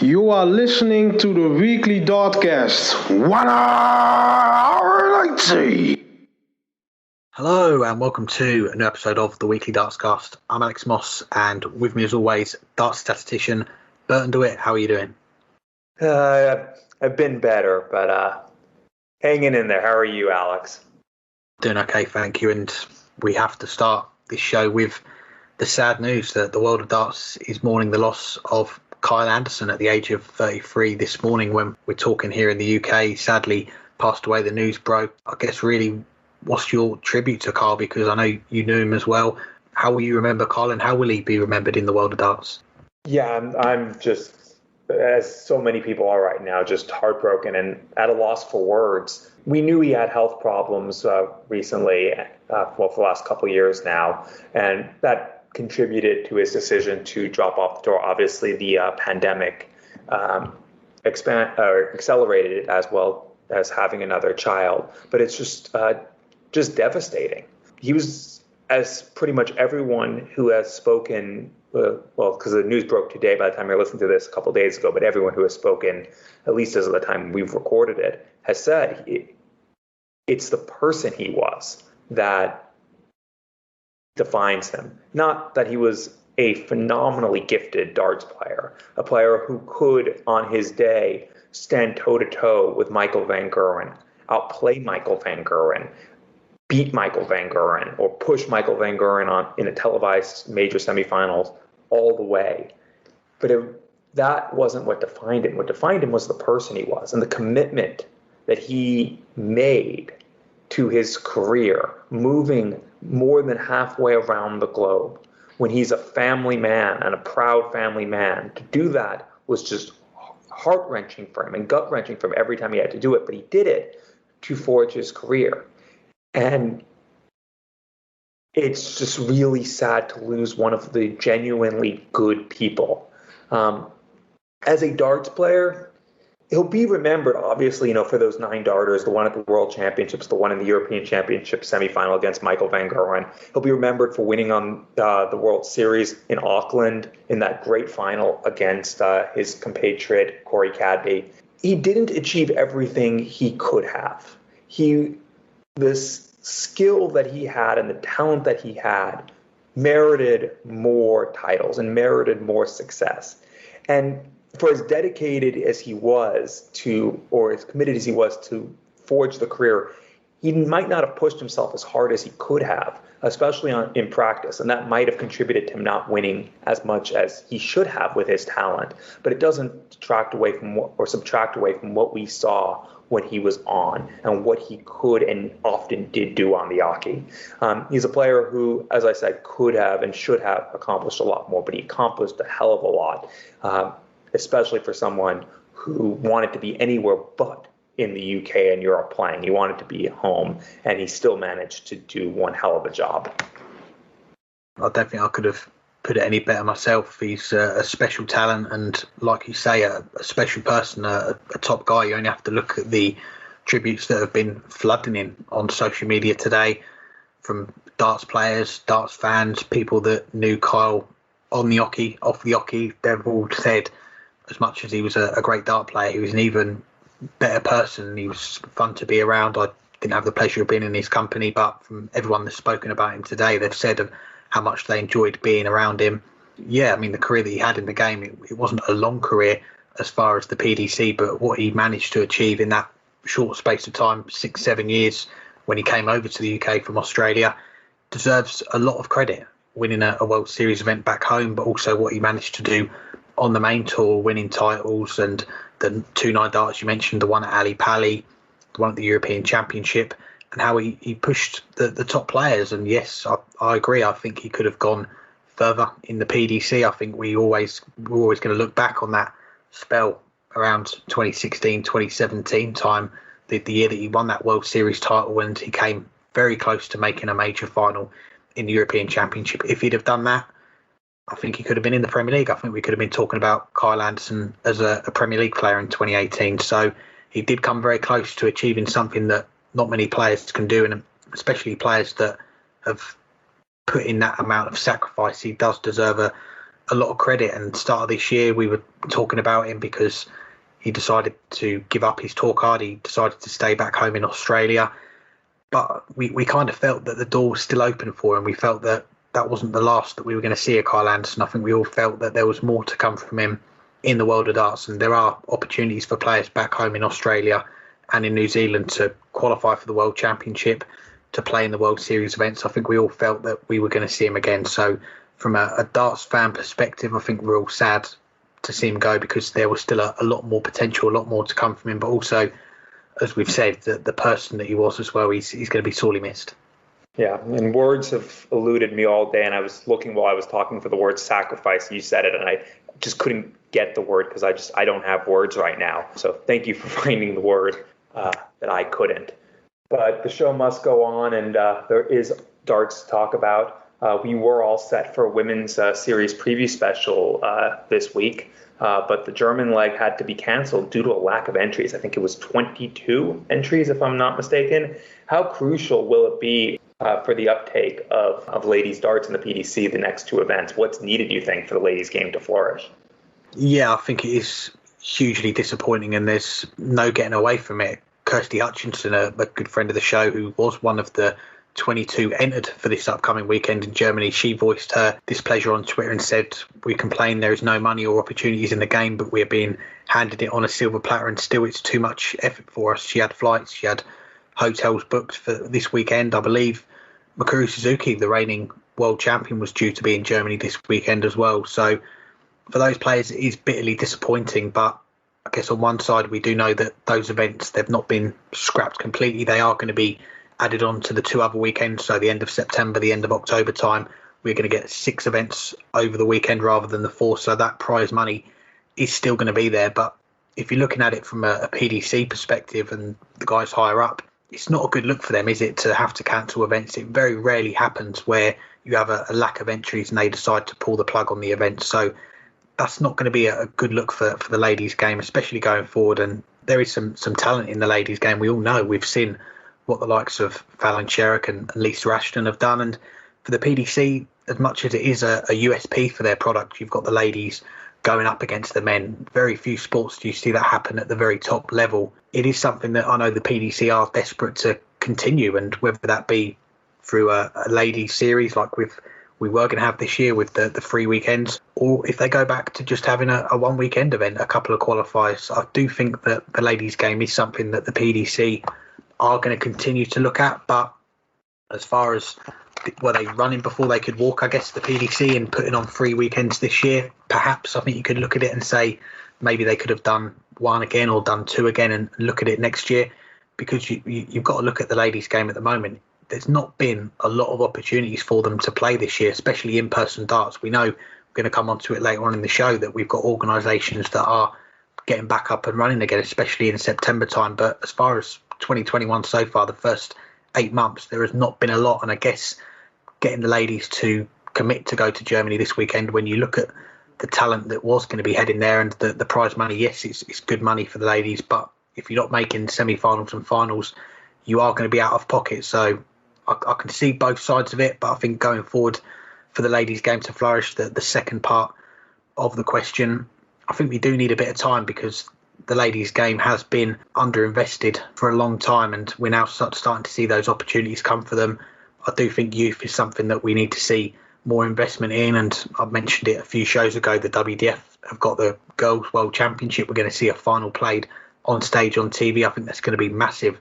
You are listening to the weekly Dartscast. 1 hour 90. Hello and welcome to a new episode of the weekly Dartscast. I'm Alex Moss and with me as always, darts statistician Burton DeWitt. How are you doing? I've been better, but hanging in there. How are you, Alex? Doing okay, thank you. And we have to start this show with the sad news that the world of darts is mourning the loss of Kyle Anderson at the age of 33 this morning when we're talking here in the UK. Sadly passed away, the news broke. I guess really, what's your tribute to Kyle? Because I know you knew him as well. How will you remember Kyle and how will he be remembered in the world of darts? Yeah, I'm just, as so many people are right now, just heartbroken and at a loss for words. We knew he had health problems recently, for the last couple of years now, and that contributed to his decision to drop off the tour. Obviously, the pandemic accelerated it, as well as having another child. But it's just devastating. He was, as pretty much everyone who has spoken, because the news broke today by the time you're listening to this a couple of days ago, but everyone who has spoken, at least as of the time we've recorded it, has said it's the person he was that defines him. Not that he was a phenomenally gifted darts player, a player who could, on his day, stand toe-to-toe with Michael van Gerwen, outplay Michael van Gerwen, beat Michael van Gerwen, or push Michael van Gerwen in a televised major semifinals all the way. But that wasn't what defined him. What defined him was the person he was and the commitment that he made to his career, moving more than halfway around the globe. When he's a family man and a proud family man, to do that was just heart-wrenching for him and gut-wrenching for him every time he had to do it. But he did it to forge his career. And it's just really sad to lose one of the genuinely good people. As a darts player, he'll be remembered, obviously, for those 9 darters, the one at the World Championships, the one in the European Championship semifinal against Michael van Gerwen. He'll be remembered for winning on the World Series in Auckland in that great final against his compatriot, Corey Cadby. He didn't achieve everything he could have. This skill that he had and the talent that he had merited more titles and merited more success. And for as dedicated as he was to, or as committed as he was to forge the career, he might not have pushed himself as hard as he could have, especially in practice. And that might have contributed to him not winning as much as he should have with his talent. But it doesn't subtract away from what we saw when he was on and what he could and often did do on the hockey. He's a player who, as I said, could have and should have accomplished a lot more, but he accomplished a hell of a lot. Especially for someone who wanted to be anywhere but in the UK and Europe playing. He wanted to be at home, and he still managed to do one hell of a job. I don't think I could have put it any better myself. He's a special talent and, like you say, a special person, a top guy. You only have to look at the tributes that have been flooding in on social media today from darts players, darts fans, people that knew Kyle on the hockey, off the hockey. They've all said, as much as he was a great dart player, he was an even better person. He was fun to be around. I didn't have the pleasure of being in his company, but from everyone that's spoken about him today, they've said of how much they enjoyed being around him. Yeah, I mean, the career that he had in the game, it wasn't a long career as far as the PDC, but what he managed to achieve in that short space of time, 6-7 years, when he came over to the UK from Australia, deserves a lot of credit. Winning a World Series event back home, but also what he managed to do on the main tour, winning titles, and the 2 9 darts you mentioned, the one at Ali Pali, the one at the European Championship, and how he pushed the top players. And yes, I agree. I think he could have gone further in the PDC. I think we're always going to look back on that spell around 2016, 2017 time, the year that he won that World Series title, and he came very close to making a major final in the European Championship. If he'd have done that, I think he could have been in the Premier League. I think we could have been talking about Kyle Anderson as a Premier League player in 2018. So he did come very close to achieving something that not many players can do, and especially players that have put in that amount of sacrifice. He does deserve a a lot of credit. And start of this year, we were talking about him because he decided to give up his tour card. He decided to stay back home in Australia. But we kind of felt that the door was still open for him. We felt that that wasn't the last that we were going to see of Kyle Anderson. I think we all felt that there was more to come from him in the world of darts. And there are opportunities for players back home in Australia and in New Zealand to qualify for the World Championship, to play in the World Series events. I think we all felt that we were going to see him again. So from a darts fan perspective, I think we're all sad to see him go, because there was still a lot more potential, a lot more to come from him. But also, as we've said, the person that he was as well, he's going to be sorely missed. Yeah, and words have eluded me all day, and I was looking while I was talking for the word sacrifice. You said it, and I just couldn't get the word because I don't have words right now. So thank you for finding the word that I couldn't. But the show must go on, and there is darts to talk about. We were all set for a women's series preview special this week, but the German leg had to be canceled due to a lack of entries. I think it was 22 entries, if I'm not mistaken. How crucial will it be for the uptake of ladies darts in the PDC, the next two events? What's needed, do you think, for the ladies game to flourish? Yeah, I think it is hugely disappointing, and there's no getting away from it. Kirsty Hutchinson, a good friend of the show, who was one of the 22 entered for this upcoming weekend in Germany, she voiced her displeasure on Twitter and said, "We complain there is no money or opportunities in the game, but we're being handed it on a silver platter, and still it's too much effort for us." She had flights, she had hotels booked for this weekend. I believe Mikuru Suzuki, the reigning world champion, was due to be in Germany this weekend as well. So for those players, it is bitterly disappointing. But I guess on one side, we do know that those events, they've not been scrapped completely. They are going to be added on to the two other weekends. So the end of September, the end of October time, we're going to get 6 events over the weekend rather than the 4. So that prize money is still going to be there. But if you're looking at it from a PDC perspective and the guys higher up, it's not a good look for them, is it, to have to cancel events? It very rarely happens where you have a lack of entries and they decide to pull the plug on the event. So that's not going to be a good look for the ladies game, especially going forward. And there is some talent in the ladies game. We all know, we've seen what the likes of Fallon Sherrick and Lisa Ashton have done. And for the PDC, as much as it is a USP for their product, you've got the ladies going up against the men. Very few sports do you see that happen at the very top level. It is something that I know the PDC are desperate to continue, and whether that be through a ladies series like we were going to have this year with the 3 weekends, or if they go back to just having a one weekend event, a couple of qualifiers. I do think that the ladies game is something that the PDC are going to continue to look at. But as far as were they running before they could walk, I guess, the PDC, and putting on 3 weekends this year, perhaps I think you could look at it and say maybe they could have done 1 again or done 2 again and look at it next year, because you've got to look at the ladies game at the moment. There's not been a lot of opportunities for them to play this year, especially in-person darts. We know, we're going to come on to it later on in the show, that we've got organisations that are getting back up and running again, especially in September time. But as far as 2021 so far, the first 8 months, there has not been a lot. And I guess getting the ladies to commit to go to Germany this weekend, when you look at the talent that was going to be heading there and the prize money, yes, it's good money for the ladies, but if you're not making semi-finals and finals, you are going to be out of pocket. So I can see both sides of it, but I think going forward for the ladies game to flourish, the second part of the question, I think we do need a bit of time, because the ladies game has been underinvested for a long time, and we're now starting to see those opportunities come for them. I do think youth is something that we need to see more investment in, and I mentioned it a few shows ago, the WDF have got the Girls World Championship. We're going to see a final played on stage on TV. I think that's going to be massive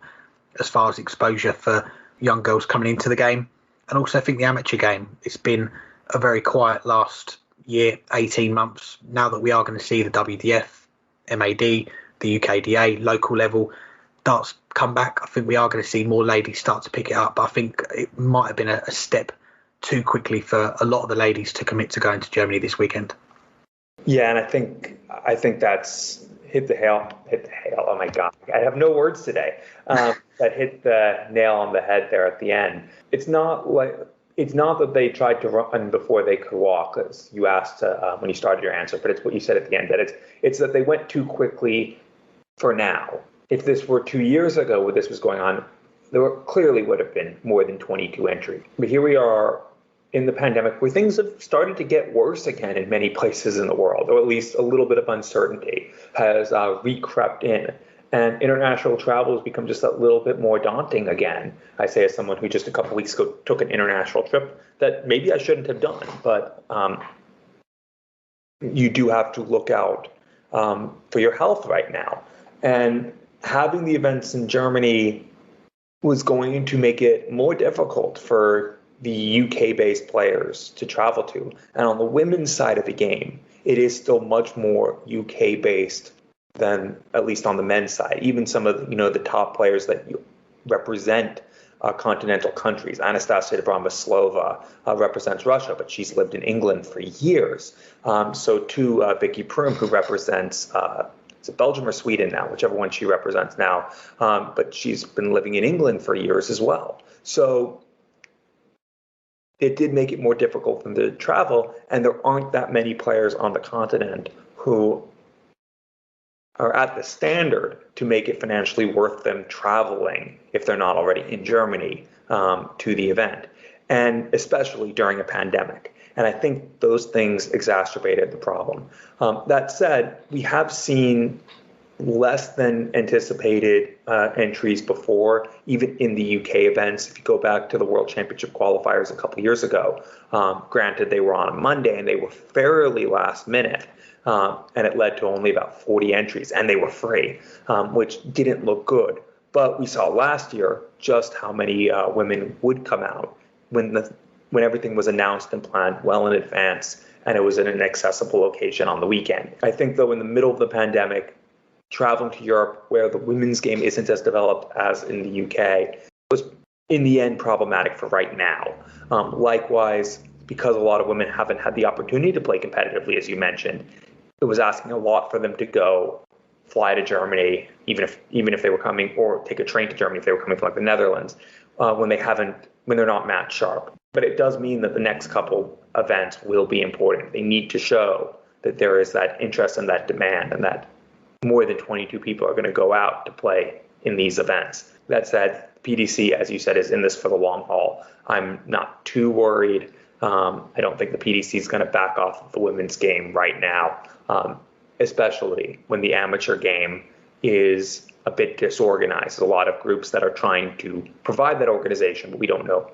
as far as exposure for young girls coming into the game. And also I think the amateur game, it's been a very quiet last year, 18 months. Now that we are going to see the WDF, MAD, the UKDA, local level darts come back, I think we are going to see more ladies start to pick it up. But I think it might have been a step too quickly for a lot of the ladies to commit to going to Germany this weekend. Yeah, and I think that's hit the nail. Oh my God, I have no words today. That hit the nail on the head there at the end. It's not that they tried to run before they could walk, as you asked when you started your answer, but it's what you said at the end, that it's that they went too quickly for now. If this were 2 years ago when this was going on, there clearly would have been more than 22 entries. But here we are in the pandemic where things have started to get worse again in many places in the world, or at least a little bit of uncertainty has recrept in. And international travel has become just a little bit more daunting again. I say as someone who just a couple weeks ago took an international trip that maybe I shouldn't have done, but you do have to look out for your health right now. And having the events in Germany was going to make it more difficult for the UK-based players to travel to. And on the women's side of the game, it is still much more UK-based than at least on the men's side. Even some of the top players that represent continental countries. Anastasia Brombaslova represents Russia, but she's lived in England for years. So too, Vicky Prum, who represents is it Belgium or Sweden now, whichever one she represents now. But she's been living in England for years as well. So it did make it more difficult for them to travel, and there aren't that many players on the continent who are at the standard to make it financially worth them traveling if they're not already in Germany to the event, and especially during a pandemic. And I think those things exacerbated the problem. That said, we have seen less than anticipated entries before, even in the UK events. If you go back to the World Championship qualifiers a couple of years ago, granted they were on a Monday and they were fairly last minute, and it led to only about 40 entries, and they were free, which didn't look good. But we saw last year just how many women would come out when everything was announced and planned well in advance, and it was in an accessible location on the weekend. I think, though, in the middle of the pandemic, traveling to Europe, where the women's game isn't as developed as in the UK, was in the end problematic for right now. Likewise, because a lot of women haven't had the opportunity to play competitively, as you mentioned, it was asking a lot for them to go fly to Germany, even if they were coming, or take a train to Germany if they were coming from like the Netherlands, when they're not match sharp. But it does mean that the next couple events will be important. They need to show that there is that interest and that demand, and that more than 22 people are going to go out to play in these events. That said, PDC, as you said, is in this for the long haul. I'm not too worried. I don't think the PDC is going to back off of the women's game right now, especially when the amateur game is a bit disorganized. There's a lot of groups that are trying to provide that organization, but we don't know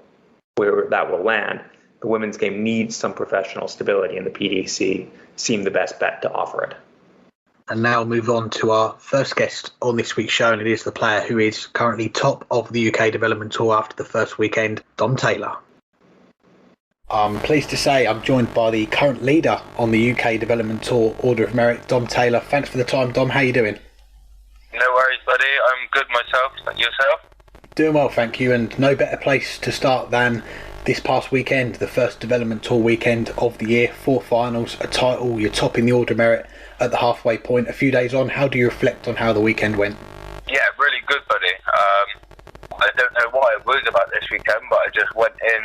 where that will land. The women's game needs some professional stability, and the PDC seemed the best bet to offer it. And now move on to our first guest on this week's show, and it is the player who is currently top of the UK Development Tour after the first weekend, Dom Taylor. I'm pleased to say I'm joined by the current leader on the UK Development Tour Order of Merit, Dom Taylor. Thanks for the time, Dom. How are you doing? No worries, buddy. I'm good myself. Yourself? Doing well, thank you, and no better place to start than this past weekend, the first Development Tour weekend of the year. 4 finals, a title, you're top in the Order of Merit at the halfway point. A few days on, how do you reflect on how the weekend went? Yeah, really good, buddy. I don't know what it was about this weekend, but I just went in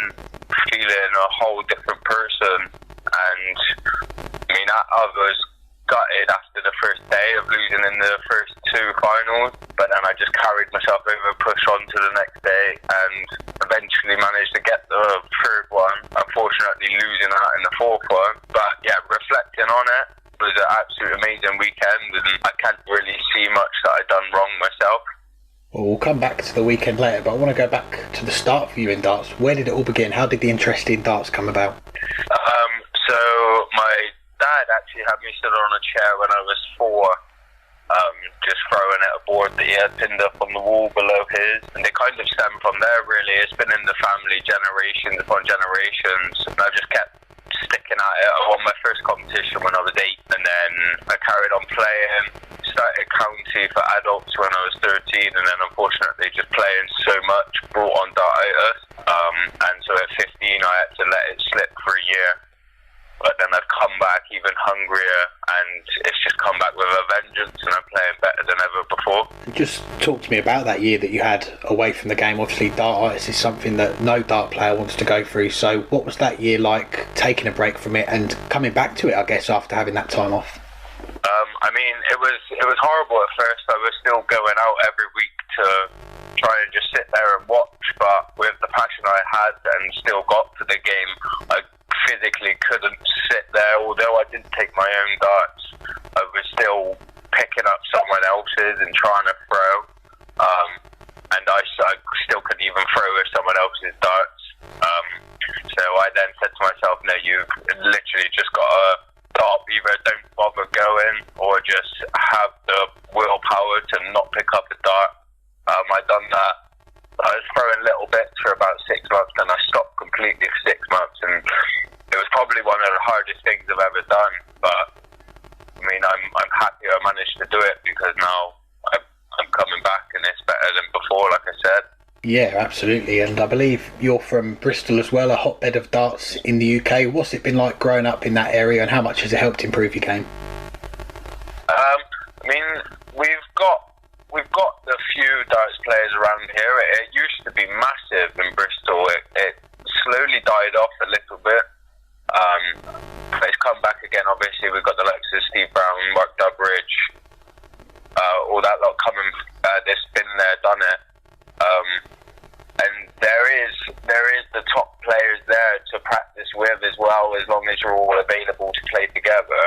feeling a whole different person, and I mean, I was gutted after the first day of losing in the first 2 finals, but then I just carried myself over, pushed on to the next day, and eventually managed to get the 3rd one, unfortunately losing out in the 4th one. But yeah, reflecting on it, it was an absolute amazing weekend, and I can't really see much that I've done wrong myself. Well, we'll come back to the weekend later, but I want to go back to the start for you in darts. Where did it all begin? How did the interest in darts come about? So my dad actually had me sit on a chair when I was 4, just throwing at a board that he had pinned up on the wall below his, and it kind of stemmed from there, really. It's been in the family generations upon generations, and I just kept sticking at it. I won my first competition when I was 8, and then I carried on playing, started county for adults when I was 13, and then unfortunately just playing so much brought on dartitis, and so at 15 I had to let it slip for a year. But then I've come back even hungrier, and it's just come back with a vengeance, and I'm playing better than ever before. Just talk to me about that year that you had away from the game. Obviously, dartitis is something that no dart player wants to go through. So what was that year like, taking a break from it and coming back to it, I guess, after having that time off? I mean, it was horrible at first. I was still going out every week to try and just sit there and watch, but with the passion I had and still got for the game, I physically couldn't sit there. Although I didn't take my own darts, I was still picking up someone else's and trying to throw. And I still couldn't even throw with someone else's darts. So I then said to myself, no, you've literally just got to stop. Either don't bother going or just have the willpower to not pick up a dart. I done that. I was throwing little bits for about 6 months, then I stopped completely for 6 months, and it was probably one of the hardest things I've ever done. But I mean, I'm happy I managed to do it, because now I'm coming back and it's better than before, like I said. Yeah, absolutely. And I believe you're from Bristol as well, a hotbed of darts in the UK. What's it been like growing up in that area, and how much has it helped improve your game? I mean, we've got a few darts players around here. It used to be massive in Bristol. It slowly died off a little bit. But it's come back again. Obviously, we've got the likes of Steve Brown, Mark Dubridge, all that lot coming. That's been there, done it. And there is the top players there to practice with as well, as long as you're all available to play together.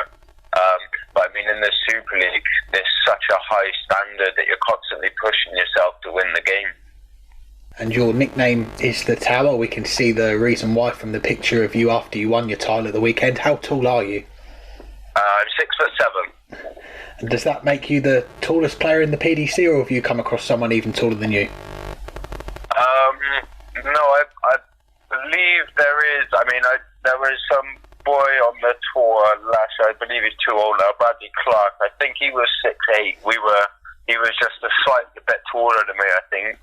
But I mean, in the Super League, there's such a high standard that you're constantly pushing yourself to win the game. And your nickname is the Tower. We can see the reason why from the picture of you after you won your title at the weekend. How tall are you? I'm 6'7". And does that make you the tallest player in the PDC, or have you come across someone even taller than you? No, I believe there is. I mean, there was some boy on the tour last year. I believe he's too old now, Bradley Clark. I think he was 6'8". He was just a slight bit taller than me, I think.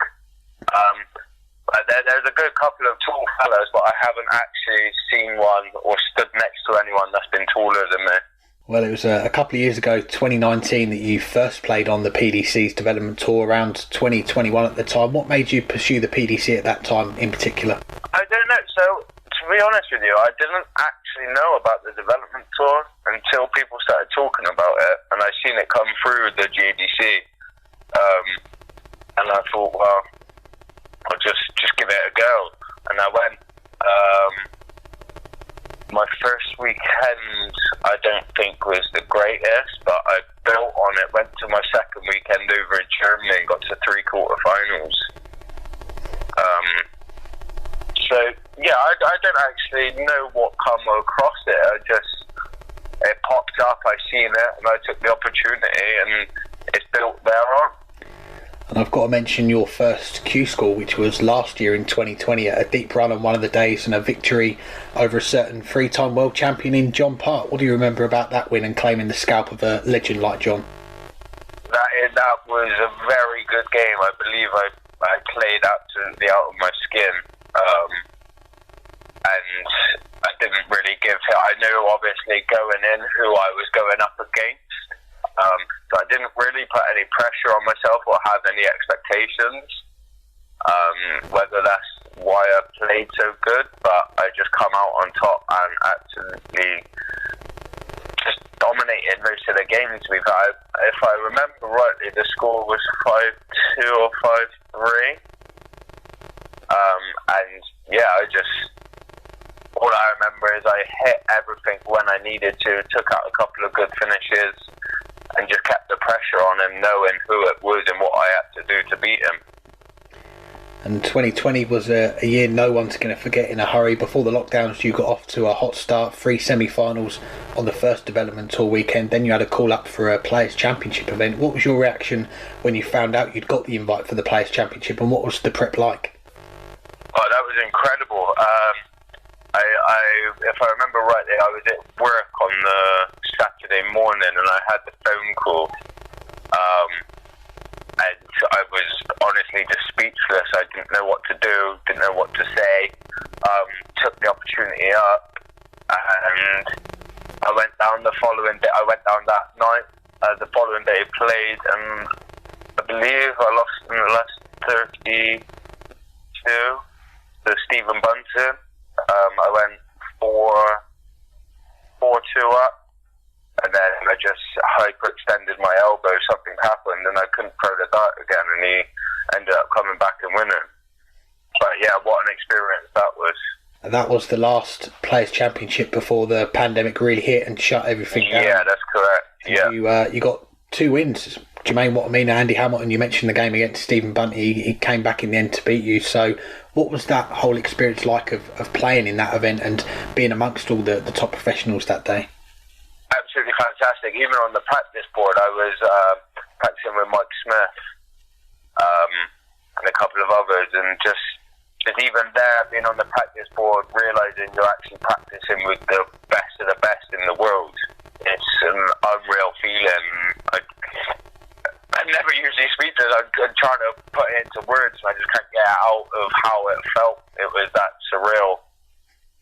But there's a good couple of tall fellas, but I haven't actually seen one or stood next to anyone that's been taller than me. Well, it was a couple of years ago, 2019, that you first played on the PDC's development tour, around 2021 at the time. What made you pursue the PDC at that time in particular? I don't know. So, to be honest with you, I didn't actually know about the development tour until people started talking about it, and I seen it come through the GDC. And I thought, well, I'll just give it a go. And I went. My first weekend, I don't think was the greatest, but I built on it. Went to my second weekend over in Germany and got to 3 quarterfinals. So yeah, I don't actually know what come across it. It popped up. I seen it, and I took the opportunity, and it's built thereon. And I've got to mention your first Q score, which was last year in 2020, at a deep run on one of the days and a victory over a certain 3-time world champion in John Part. What do you remember about that win and claiming the scalp of a legend like John? That was a very good game. I believe I played absolutely out of my skin. And I didn't really give it. I knew, obviously, going in who I was going up against. So I didn't really put any pressure on myself or have any expectations. Whether that's why I played so good, but I just come out on top and absolutely just dominated most of the games we've had. If I remember rightly, the score was 5-2 or 5-3. And yeah, all I remember is I hit everything when I needed to, took out a couple of good finishes, and just kept the pressure on him, knowing who it was and what I had to do to beat him. And 2020 was a year no one's going to forget in a hurry. Before the lockdowns, you got off to a hot start, 3 semi-finals on the first development tour weekend. Then you had a call up for a Players' Championship event. What was your reaction when you found out you'd got the invite for the Players' Championship, and what was the prep like? Oh, that was incredible. If I remember rightly, I was at work on the Saturday morning, and I had the phone call. And I was honestly just speechless. I didn't know what to do, didn't know what to say. Took the opportunity up, and I went down the following day. I went down that night. The following day played, and I believe I lost in the last 32 to Stephen Bunton. I went 4-2 up, and then I just hyperextended my elbow. Something happened, and I couldn't throw the dart again, and he ended up coming back and winning. But yeah, what an experience that was. And that was the last Players' Championship before the pandemic really hit and shut everything down. Yeah, that's correct. And you got 2 wins. Jermaine Watterman, Andy Hamilton, you mentioned the game against Stephen Bunty. He came back in the end to beat you. So what was that whole experience like of playing in that event and being amongst all the top professionals that day? Absolutely fantastic. Even on the practice board, I was practicing with Mike Smith and a couple of others, and just even there, being on the practice board, realising you're actually practicing with the best of the best in the world. It's an unreal feeling. I never usually speak to it. I'm trying to put it into words, and I just can't get out of how it felt. It was that surreal.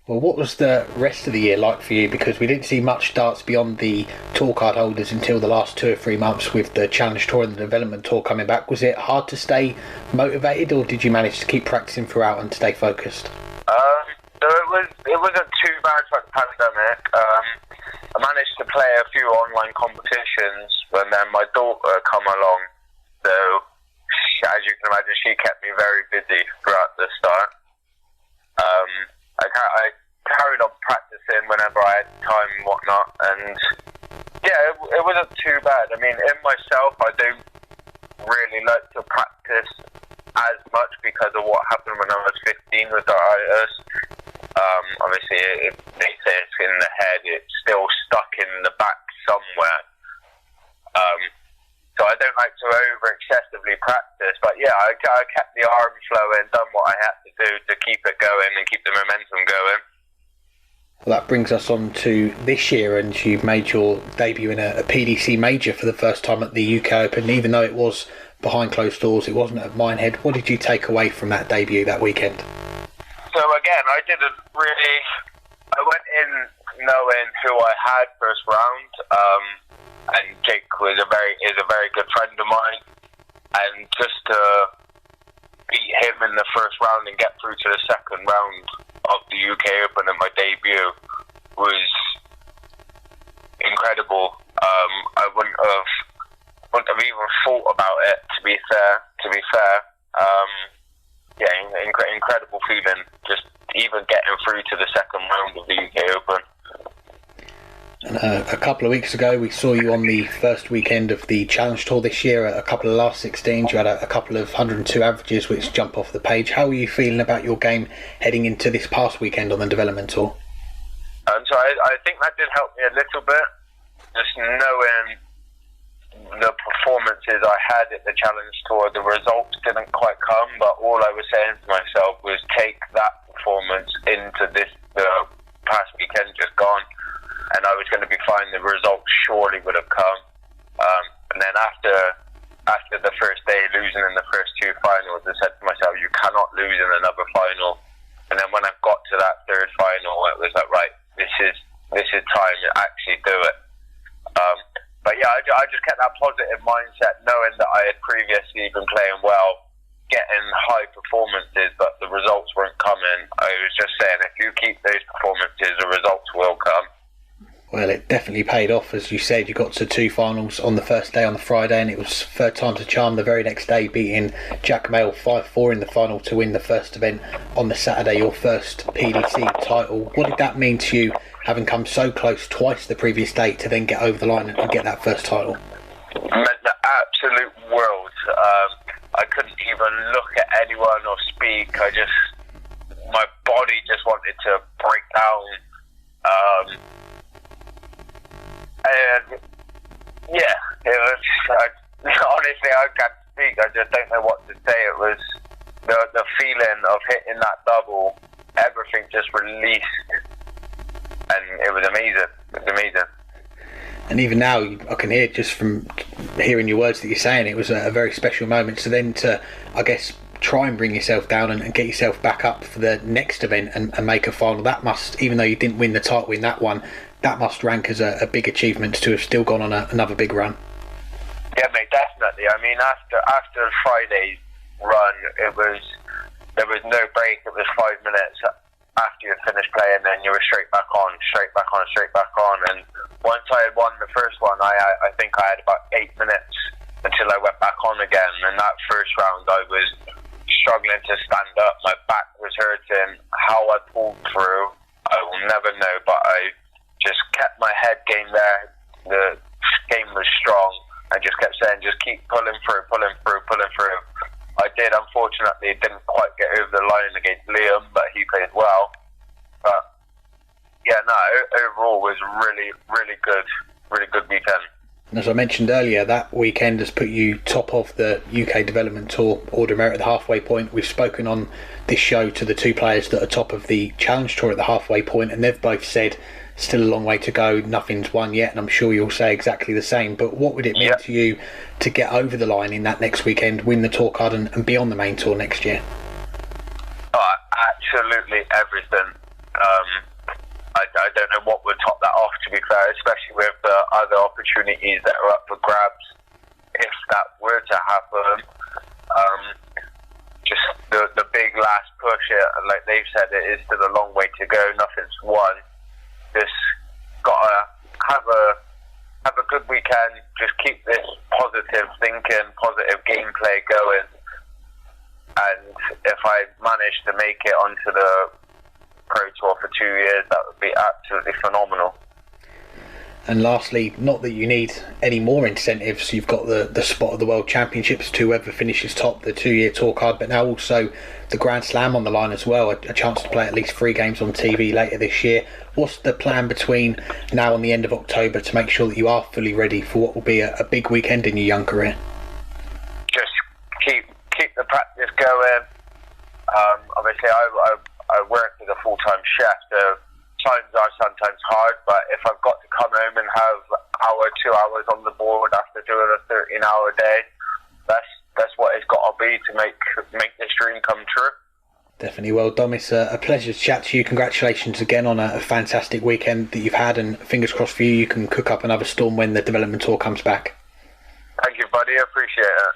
Well, what was the rest of the year like for you? Because we didn't see much darts beyond the tour card holders until the last 2 or 3 months with the Challenge Tour and the Development Tour coming back. Was it hard to stay motivated, or did you manage to keep practicing throughout and stay focused? So it wasn't too bad for the pandemic. I managed to play a few online competitions when then my daughter come along. So as you can imagine, she kept me very busy throughout the start. I carried on practicing whenever I had time and whatnot, and yeah, it wasn't too bad. I mean, in myself, I do really like to practice as much because of what happened when I was 15 with arthritis. Obviously, they say it's in the head, it's still stuck in the back somewhere. So I don't like to over excessively practice, but yeah, I kept the arm flowing, done what I had to do to keep it going and keep the momentum going. Well, that brings us on to this year, and you've made your debut in a PDC major for the first time at the UK Open. Even though it was behind closed doors, it wasn't at Minehead. What did you take away from that debut that weekend? So again, I went in knowing who I had first round, and Jake is a very good friend of mine, and just to beat him in the first round and get through to the second round of the UK Open in my debut was incredible. I wouldn't have even thought about it, to be fair. Incredible feeling, just even getting through to the second round of the UK Open. And a couple of weeks ago, we saw you on the first weekend of the Challenge Tour this year, a couple of last 16s. You had a couple of 102 averages, which jump off the page. How are you feeling about your game heading into this past weekend on the Development Tour? So I think that did help me a little bit, just knowing the performances I had at the Challenge Tour. The results didn't quite come, but all I was saying to myself was take that performance into this past weekend just gone, and I was going to be fine. The results surely would have come. And then after the first day, losing in the first 2 finals, I said to myself, you cannot lose in another final. And then when I got to that third final, it was like, right, this is time to actually do it. But yeah, I just kept that positive mindset, knowing that I had previously been playing well, getting high performances, but the results weren't coming. I was just saying, if you keep those performances, the results will come. Well, it definitely paid off. As you said, you got to 2 finals on the first day on the Friday, and it was third time to charm the very next day, beating Jack Mail 5-4 in the final to win the first event on the Saturday, your first PDC title. What did that mean to you, having come so close twice the previous day to then get over the line and get that first title? It meant the absolute world. I couldn't even look at anyone or speak. My body just wanted to break down. And yeah, it was. Honestly, I can't speak. I just don't know what to say. It was the feeling of hitting that double. Everything just released, and it was amazing. It was amazing. And even now, I can hear just from hearing your words that you're saying, it was a very special moment. So then to, I guess, try and bring yourself down and get yourself back up for the next event and make a final, that must, even though you didn't win the title in that one, that must rank as a big achievement to have still gone on another big run. Yeah, mate, definitely. I mean, after Friday's run, there was no break. It was 5 minutes after you finished playing, then you were straight back on. And once I had won the first one, I think I had about 8 minutes until I went back on again. And that first round, I was struggling to stand up. My back was hurting. How I pulled through, I will never know, but I just kept my head game there. The game was strong. I just kept saying, just keep pulling through. I did, unfortunately, didn't quite get over the line against Liam, but he played well. But yeah, no, overall was really, really good weekend. And as I mentioned earlier, that weekend has put you top of the UK Development Tour Order of Merit at the halfway point. We've spoken on this show to the two players that are top of the Challenge Tour at the halfway point, and they've both said still a long way to go, nothing's won yet, and I'm sure you'll say exactly the same. But what would it mean to you to get over the line in that next weekend, win the tour card and be on the main tour next year? Absolutely everything. I don't know what would top that off, to be fair, especially with the other opportunities that are up for grabs. If that were to happen, just the big last push, like they've said, it is still a long way to go. Nothing's won. Just gotta have a good weekend. Just keep this positive thinking, positive gameplay going. And if I manage to make it onto the Pro Tour for 2 years, that would be absolutely phenomenal. And lastly, not that you need any more incentives, you've got the spot of the World Championships to whoever finishes top, the 2-year tour card, but now also the Grand Slam on the line as well, a chance to play at least 3 games on TV later this year. What's the plan between now and the end of October to make sure that you are fully ready for what will be a big weekend in your young career? Just keep the practice going. Obviously, I work as a full-time chef, so times are sometimes hard, but if I've got to come home and have 2 hours on the board after doing a 13-hour day, that's what it's got to be to make this dream come true. Definitely. Well, Dom, it's a pleasure to chat to you. Congratulations again on a fantastic weekend that you've had, and fingers crossed for you, you can cook up another storm when the development tour comes back. Thank you, buddy. I appreciate it.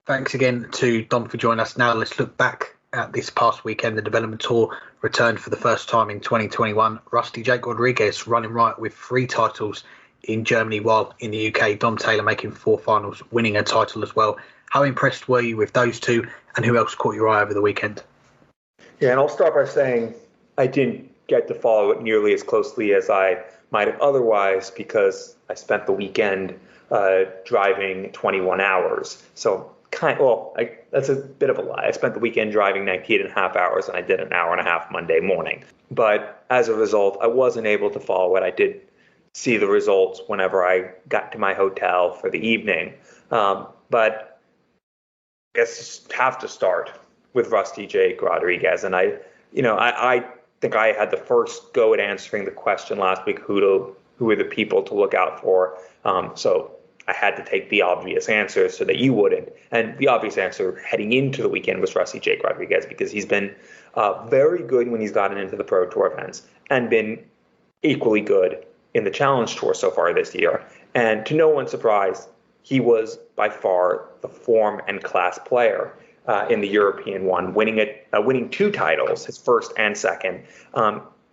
Thanks again to Dom for joining us. Now let's look back at this past weekend. The development tour returned for the first time in 2021. Rusty Jake Rodriguez running right with 3 titles in Germany, while in the UK, Dom Taylor making 4 finals, winning a title as well. How impressed were you with those two, and who else caught your eye over the weekend? Yeah, and I'll start by saying I didn't get to follow it nearly as closely as I might have otherwise, because I spent the weekend driving 21 hours. So that's a bit of a lie. I spent the weekend driving 19 and a half hours, and I did an hour and a half Monday morning. But as a result, I wasn't able to follow it. I did see the results whenever I got to my hotel for the evening. But I guess have to start with Rusty Jake Rodriguez. And I think I had the first go at answering the question last week, who are the people to look out for. So I had to take the obvious answer so that you wouldn't. And the obvious answer heading into the weekend was Rusty Jake Rodriguez, because he's been very good when he's gotten into the Pro Tour events and been equally good in the Challenge Tour so far this year. And to no one's surprise, he was by far the form and class player in the European one, winning 2 titles, his first and second.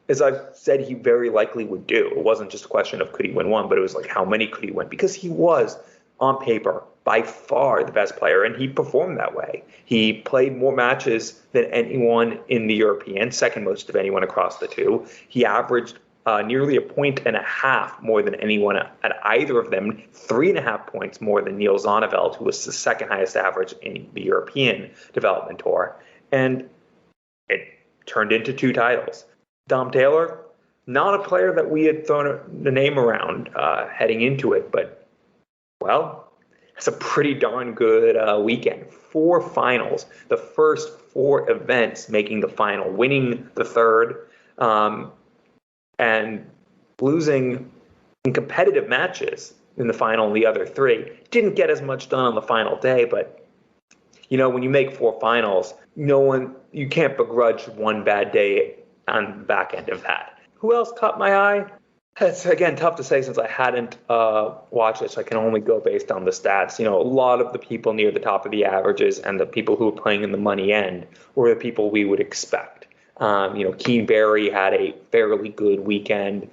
As I've said, he very likely would do. It wasn't just a question of could he win one, but it was like how many could he win? Because he was, on paper, by far the best player, and he performed that way. He played more matches than anyone in the European, second most of anyone across the two. He averaged nearly 1.5 points more than anyone at either of them, 3.5 points more than Neil Zonneveld, who was the second highest average in the European Development Tour. And it turned into 2 titles. Dom Taylor, not a player that we had thrown the name around heading into it, but, well, it's a pretty darn good weekend. 4 finals, the first 4 events making the final, winning the third, and losing in competitive matches in the final in the other 3. Didn't get as much done on the final day, but, when you make 4 finals, you can't begrudge one bad day on the back end of that. Who else caught my eye? It's, again, tough to say since I hadn't watched it, so I can only go based on the stats. A lot of the people near the top of the averages and the people who were playing in the money end were the people we would expect. Keen Barry had a fairly good weekend,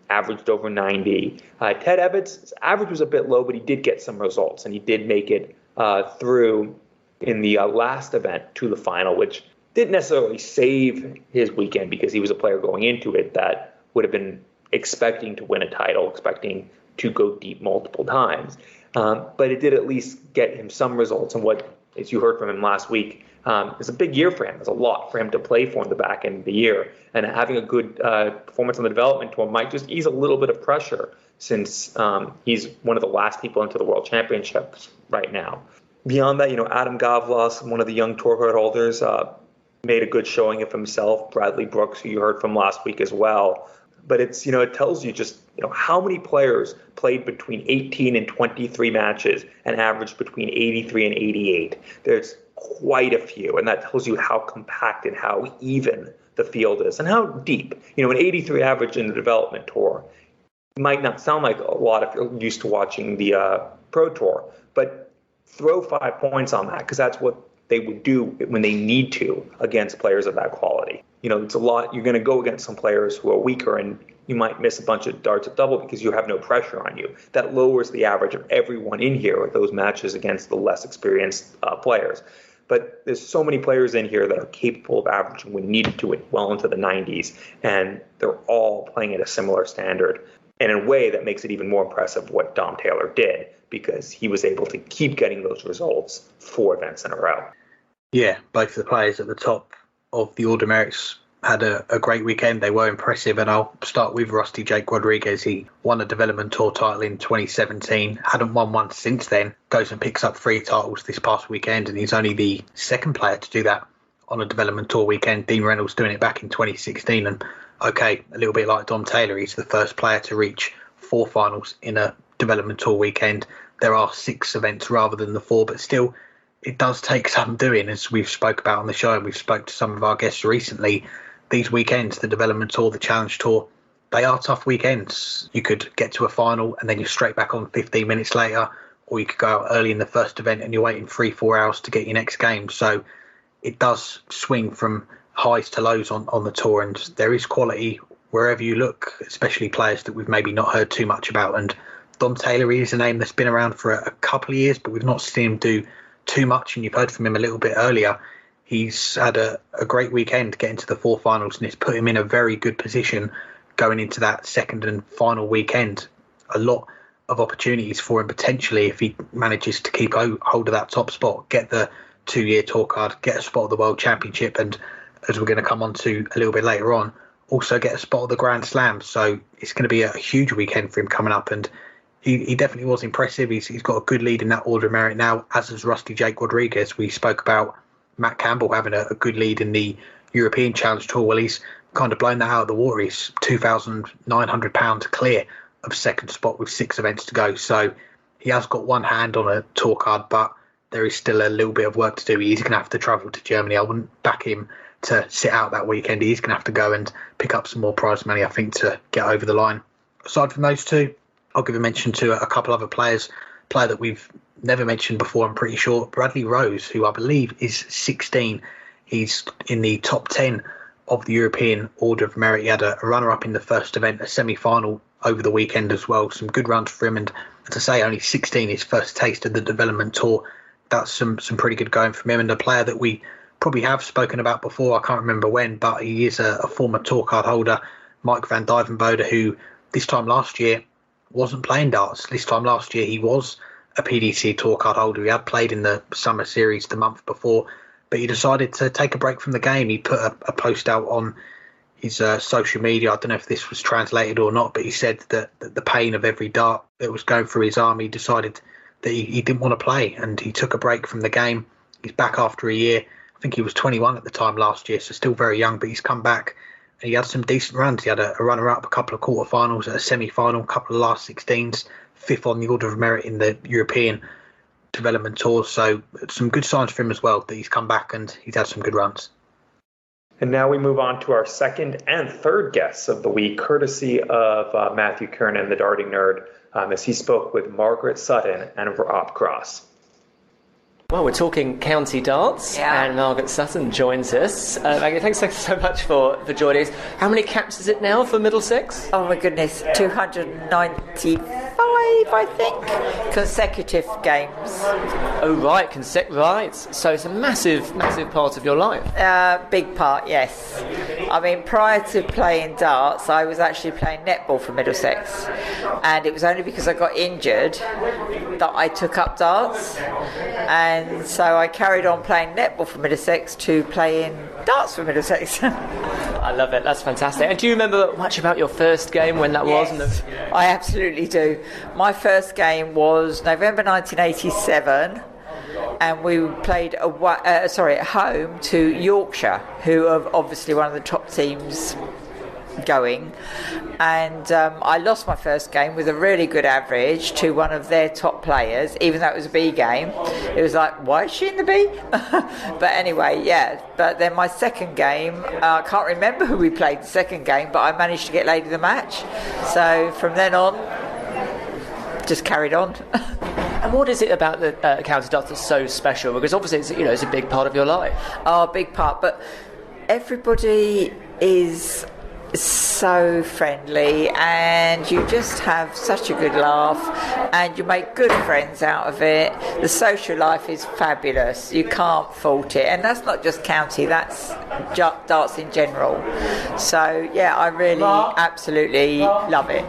averaged over 90. Ted Evans' average was a bit low, but he did get some results, and he did make it through in the last event to the final, which didn't necessarily save his weekend because he was a player going into it that would have been expecting to win a title, expecting to go deep multiple times. But it did at least get him some results. And what, as you heard from him last week, is a big year for him. There's a lot for him to play for in the back end of the year. And having a good performance on the development tour might just ease a little bit of pressure since he's one of the last people into the World Championships right now. Beyond that, Adam Gavlas, one of the young tour card holders, made a good showing of himself. Bradley Brooks, who you heard from last week as well. But it's, it tells you just, how many players played between 18 and 23 matches and averaged between 83 and 88. There's quite a few, and that tells you how compact and how even the field is and how deep. An 83 average in the development tour might not sound like a lot if you're used to watching the Pro Tour, but throw 5 points on that because that's what they would do when they need to against players of that quality. It's a lot. You're going to go against some players who are weaker, and you might miss a bunch of darts at double because you have no pressure on you. That lowers the average of everyone in here with those matches against the less experienced players. But there's so many players in here that are capable of averaging when needed to it well into the 90s, and they're all playing at a similar standard. And in a way that makes it even more impressive what Dom Taylor did, because he was able to keep getting those results 4 events in a row. Yeah, both of the players at the top of the Order Merits had a great weekend. They were impressive, and I'll start with Rusty Jake Rodriguez. He won a Development Tour title in 2017, hadn't won one since then, goes and picks up 3 titles this past weekend, and he's only the second player to do that on a Development Tour weekend. Dean Reynolds doing it back in 2016, and okay, a little bit like Dom Taylor, he's the first player to reach 4 finals in a Development Tour weekend. There are 6 events rather than the 4, but still, it does take some doing, as we've spoke about on the show, and we've spoke to some of our guests recently. These weekends, the Development Tour, the Challenge Tour, they are tough weekends. You could get to a final and then you're straight back on 15 minutes later, or you could go out early in the first event and you're waiting 3-4 hours to get your next game. So it does swing from highs to lows on the tour, and there is quality wherever you look, especially players that we've maybe not heard too much about. And Dom Taylor is a name that's been around for a couple of years, but we've not seen him do too much, and you've heard from him a little bit earlier. He's had a great weekend getting to the 4 finals, and it's put him in a very good position going into that second and final weekend. A lot of opportunities for him potentially if he manages to keep hold of that top spot, get the 2-year tour card, get a spot of the World Championship, and as we're going to come on to a little bit later on, also get a spot of the Grand Slam. So it's going to be a huge weekend for him coming up, and he definitely was impressive. He's got a good lead in that Order of Merit now, as has Rusty Jake Rodriguez. We spoke about Matt Campbell having a good lead in the European Challenge Tour. Well, he's kind of blown that out of the water. He's £2,900 clear of second spot with 6 events to go. So he has got one hand on a tour card, but there is still a little bit of work to do. He's going to have to travel to Germany. I wouldn't back him to sit out that weekend. He's going to have to go and pick up some more prize money, I think, to get over the line. Aside from those 2, I'll give a mention to a couple other players. Player that we've never mentioned before, I'm pretty sure, Bradley Rose, who I believe is 16. He's in the top 10 of the European Order of Merit. He had a runner-up in the first event, a semi-final over the weekend as well. Some good runs for him, and as I say, only 16, his first taste of the Development Tour. That's some pretty good going from him, and a player that we probably have spoken about before, I can't remember when, but he is a former tour card holder, Mike van Dijvenbode, who this time last year wasn't playing darts. This time last year he was a PDC tour card holder. He had played in the Summer Series the month before, but he decided to take a break from the game. He put a post out on his social media. I don't know if this was translated or not, but he said that the pain of every dart that was going through his arm, he decided that he didn't want to play, and he took a break from the game. He's back after a year. I think he was 21 at the time last year, so still very young, but he's come back. He had some decent runs. He had a runner-up, a couple of quarterfinals, a semi-final, a couple of last 16s, 5th on the Order of Merit in the European Development Tour. So some good signs for him as well, that he's come back and he's had some good runs. And now we move on to our second and third guests of the week, courtesy of Matthew Kiernan, the darting nerd, as he spoke with Margaret Sutton and Rob Cross. Well, we're talking county darts, and Margaret Sutton joins us. Maggie, thanks so much for joining us. How many caps is it now for Middlesex? Oh my goodness, 295, I think, consecutive games. Oh, right, right. So it's a massive, massive part of your life. Big part, yes. I mean, prior to playing darts, I was actually playing netball for Middlesex, and it was only because I got injured that I took up darts, and so I carried on playing netball for Middlesex to playing darts for Middlesex. I love it. That's fantastic. And do you remember much about your first game, when that was? Yes, I absolutely do. My first game was November 1987, and we played at home to Yorkshire, who are obviously one of the top teams going, and I lost my first game with a really good average to one of their top players, even though it was a B game. It was like, why is she in the B? But anyway, yeah. But then my second game, I can't remember who we played the second game, but I managed to get lady of the match. So from then on, just carried on. And what is it about the county darts that's so special? Because obviously it's a big part of your life. Oh, a big part. But everybody is so friendly, and you just have such a good laugh, and you make good friends out of it. The social life is fabulous. You can't fault it, and that's not just county, that's darts in general. So yeah, I really absolutely love it.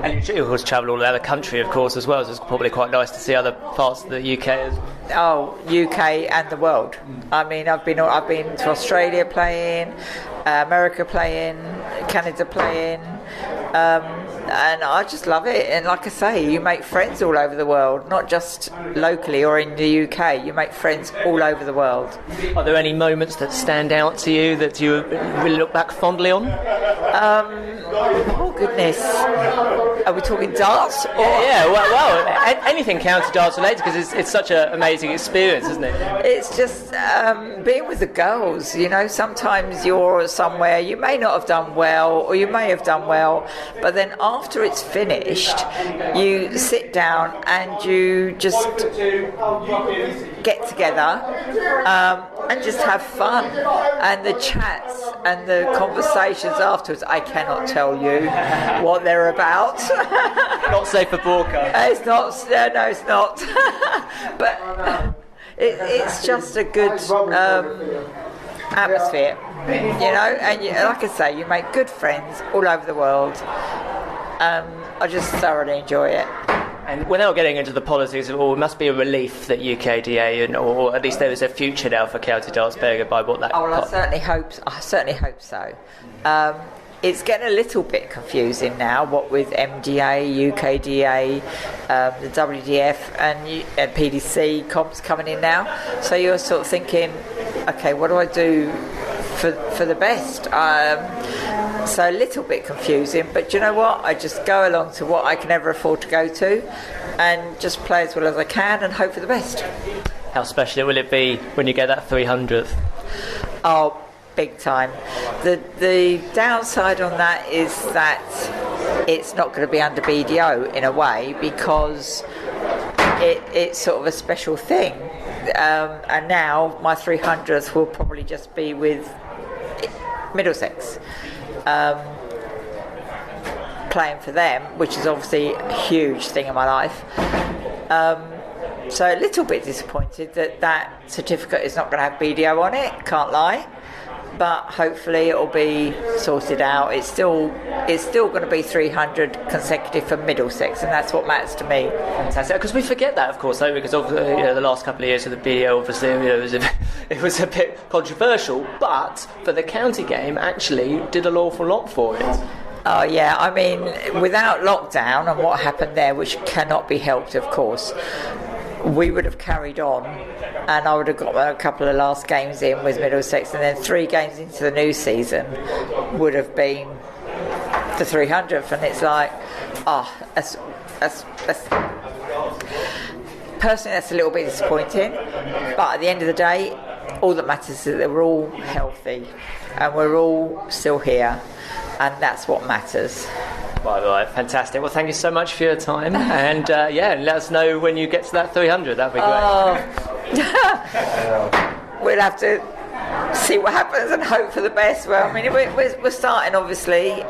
And you of course travel all over the country, of course, as well, so it's probably quite nice to see other parts of the UK. Oh, UK and the world. I mean, I've been to Australia playing, America playing, Canada playing, and I just love it. And like I say, you make friends all over the world, not just locally or in the UK. You make friends all over the world. Are there any moments that stand out to you that you really look back fondly on? Oh goodness, are we talking darts? Well, anything county darts related, because it's such an amazing experience, isn't it? It's just being with the girls. You know, sometimes you're somewhere, you may not have done well, or you may have done well, but then after it's finished, you sit down and you just get together and just have fun. And the chats and the conversations afterwards, I cannot tell you what they're about. Not safe for broadcast. It's not. No, it's not. But it's just a good atmosphere, you know. And like I say, you make good friends all over the world. I just thoroughly enjoy it. And without getting into the politics of all, it must be a relief that UKDA, or at least there is a future now for county darts, bearing by what that. Oh, well, I certainly hope so. It's getting a little bit confusing now, what with MDA, UKDA, the WDF and PDC comps coming in now. So you're sort of thinking, okay, what do I do for the best? So a little bit confusing, but you know what? I just go along to what I can ever afford to go to, and just play as well as I can and hope for the best. How special will it be when you get that 300th? Oh, big time. The downside on that is that it's not going to be under BDO in a way, because it's sort of a special thing. And now my 300th will probably just be with Middlesex, playing for them, which is obviously a huge thing in my life. So a little bit disappointed that certificate is not going to have BDO on it, can't lie. But hopefully it'll be sorted out. It's still going to be 300 consecutive for Middlesex, and that's what matters to me. Fantastic, because we forget that, of course, though, because of the last couple of years of the BDO, obviously, it was a bit controversial. But for the county game, actually, did an awful lot for it. Oh yeah, I mean, without lockdown and what happened there, which cannot be helped, of course, we would have carried on, and I would have got a couple of last games in with Middlesex, and then 3 games into the new season would have been the 300th, and it's like, that's personally, that's a little bit disappointing, but at the end of the day, all that matters is that we're all healthy and we're all still here, and that's what matters. Right, fantastic. Well, thank you so much for your time, and let us know when you get to that 300. That'd be great. We'll have to see what happens and hope for the best. Well, I mean, we're starting obviously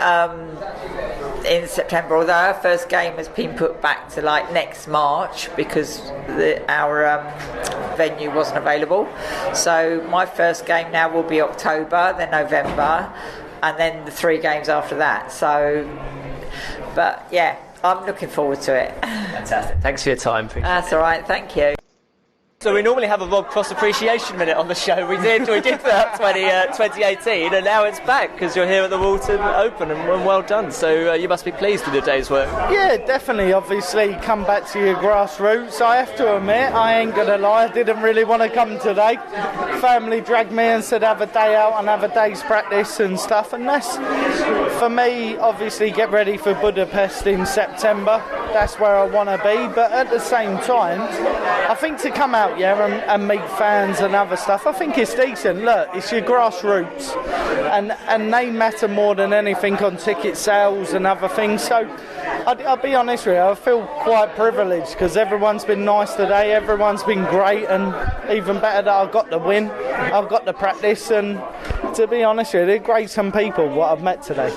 in September, although our first game has been put back to like next March because our venue wasn't available. So my first game now will be October, then November, and then the 3 games after that. So, but yeah, I'm looking forward to it. Fantastic. Thanks for your time. That's all right. Thank you. So we normally have a Rob Cross Appreciation Minute on the show. We did that 2018, and now it's back because you're here at the Walton Open, and well done. So you must be pleased with your day's work. Yeah, definitely. Obviously, come back to your grassroots. I have to admit, I ain't going to lie, I didn't really want to come today. Family dragged me and said have a day out and have a day's practice and stuff, and that's, for me, obviously get ready for Budapest in September. That's where I want to be, but at the same time, I think to come out and meet fans and other stuff, I think it's decent. Look, it's your grassroots, and they matter more than anything on ticket sales and other things. So I'll be honest with you, I feel quite privileged because everyone's been nice today, everyone's been great, and even better that I've got the win, I've got the practice, and to be honest with you, they're great some people what I've met today.